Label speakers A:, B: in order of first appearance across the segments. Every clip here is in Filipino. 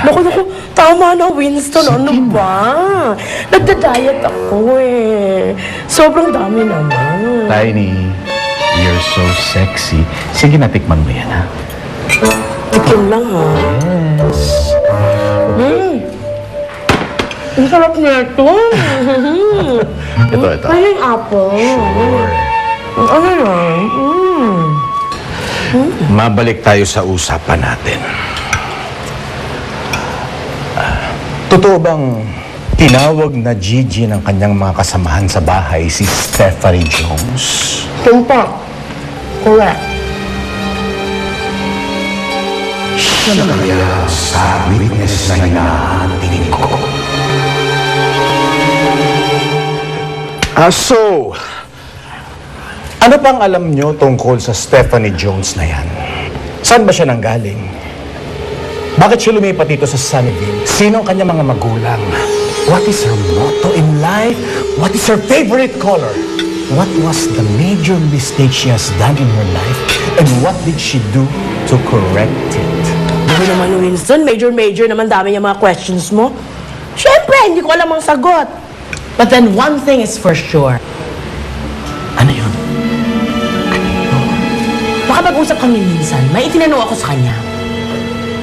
A: Naku, tama na, Winston. Ano ba? Nagda-diet ako eh. Sobrang dami naman.
B: Tiny, you're so sexy. Sige na, tikman mo yan, ha?
A: Tikim lang, ha?
B: Yes.
A: Ang sarap nito.
B: Ito.
A: Ay, yung apple. Ano yan?
B: Mabalik tayo sa usapan natin. Totoo bang tinawag na Gigi ng kanyang mga kasamahan sa bahay si Stephanie Jones?
A: Tumpak. Correct.
B: Siya na kaya sa witness na hinahantingin ko. So, ano pang alam nyo tungkol sa Stephanie Jones na yan? Saan ba siya nanggaling? Bakit siya lumipat dito sa Sunnyvale? Sino ang kanyang mga magulang? What is her motto in life? What is her favorite color? What was the major mistake she has done in her life? And what did she do to correct it?
A: Ano naman, Winston? Major naman dami yung mga questions mo. Siyempre, hindi ko alam ang sagot. But then one thing is for sure.
B: Ano yun?
A: Baka mag-usap kami minsan, may itinanong ako sa kanya.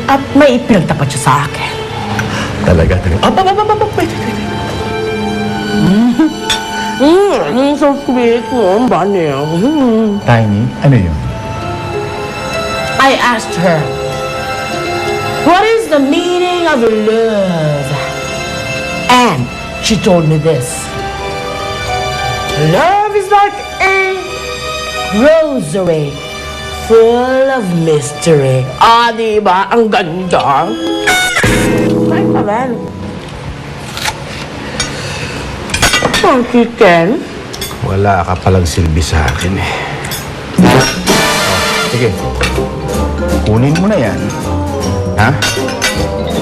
A: At may ipinagtapat siya sa akin.
B: Talaga. Wait.
A: So sweet mo, ang banil.
B: Tiny, ano yun?
A: I asked her, what is the meaning of love? And she told me this. Love is like a rosary full of mystery. Diba? Ang ganda. Ay, kaman. Ken?
B: Wala ka palang silbi sa akin eh. Sige. Kunin mo na yan. Ha?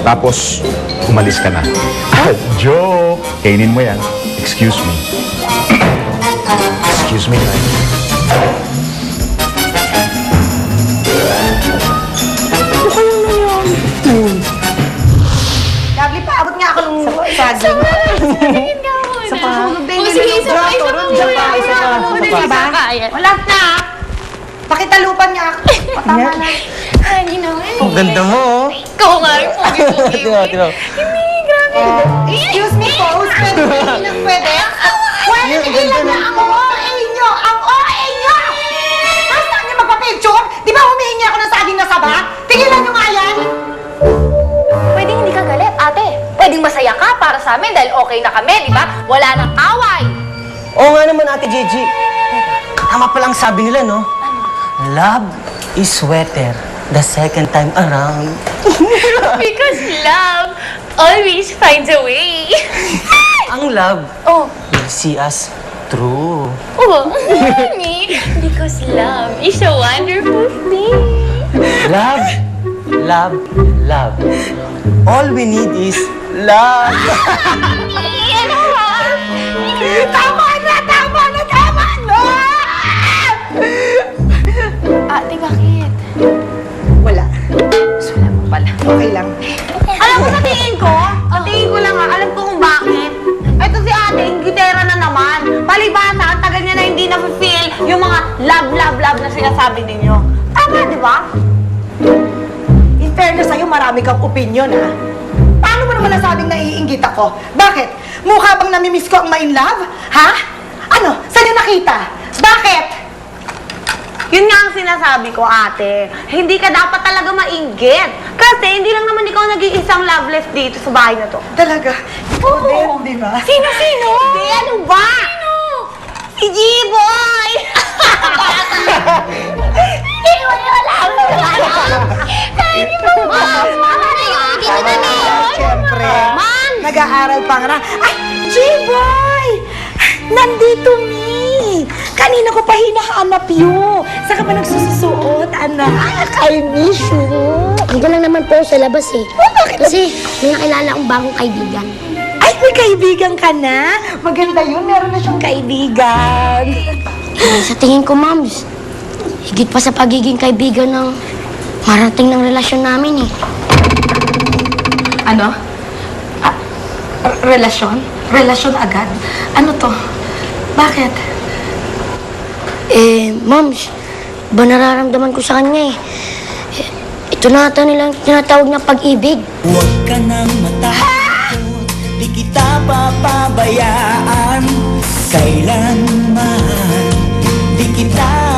B: Tapos, umalis ka na. Joke! Kainin mo yan. Excuse me. Excuse me, Tiny.
C: Lovely pa, abot nga ako nung saging. Sa pahulog din
D: Oh, sige, isa pa.
C: Wala na. Pakitalupan niya ako. Patama na.
D: Ay, naman.
E: Ang ganda mo, oh.
D: Ikaw nga, pogi-pogi. Hindi, grabe.
C: Excuse me po, pwede ba hindi lang pwede? Pwede tigilan na ang OA nyo! Ang OA nyo! Basta niyo magpa-picture? Di ba humihingi ako ng saging na saba? Tigilan nyo nga yan!
D: Pwedeng hindi ka galit, ate. Pwedeng masaya ka para sa amin dahil okay na kami, di ba? Wala nang away.
E: Oo nga naman, Ate Gigi. Tama palang sabi nila, no? Love is sweater the second time around.
D: Because love always finds a way.
E: Ang love
D: Oh,
E: will see us through.
D: oh. Honey, because love is a wonderful thing.
E: Love, love, love. All we need is love.
D: Ano ba?
C: Tama na!
D: Ate, bakit?
C: Wala.
D: Wala mo pala.
C: Okay lang.
F: Alam mo, sa tingin ko lang alam ko kung bakit. Ito si ate, ingitera na naman. Palibasa, ang tagal niya na hindi na-feel yung mga love na sinasabi ninyo. Tama, di ba?
C: In fairness sa'yo, marami kang opinion, ha? Paano mo naman nasabing naiinggit ako? Bakit? Mukha bang namimiss ko ang ma-in love? Ha? Ano? Saan niyo nakita? Bakit?
F: Yun nga ang sinasabi ko, ate. Hindi ka dapat talaga mainggit. Kasi hindi lang naman ikaw nag-iisang loveless dito sa bahay na to.
C: Talaga? Ikaw din, di ba?
F: Sino? Hindi, ano ba? Sino? Si G-Boy! Hindi mo yun alam. Hindi mo ba? Mama na yun. Dito na yun.
C: Siyempre.
F: Man!
C: Nag-aaral pa nga na. Ay, G-Boy! Nandito, Mi! Kanina ko pa hinahanap yun. Saan ka ba nagsusuot, anak? I miss you.
G: Dito lang naman po sa labas eh. Kasi may nakilala akong bagong kaibigan.
C: Ay, may kaibigan ka na? Maganda yun, meron na siyang kaibigan.
G: Sa tingin ko, Moms, higit pa sa pagiging kaibigan ng marating ng relasyon namin eh.
H: Ano? Relasyon? Relasyon agad? Ano to? Bakit?
G: Ma'am, ba nararamdaman ko sa kanya eh. Ito na ata nilang tinatawag na pag-ibig.
I: Huwag ka nang matakot, di kita papabayaan. Kailanman, di kita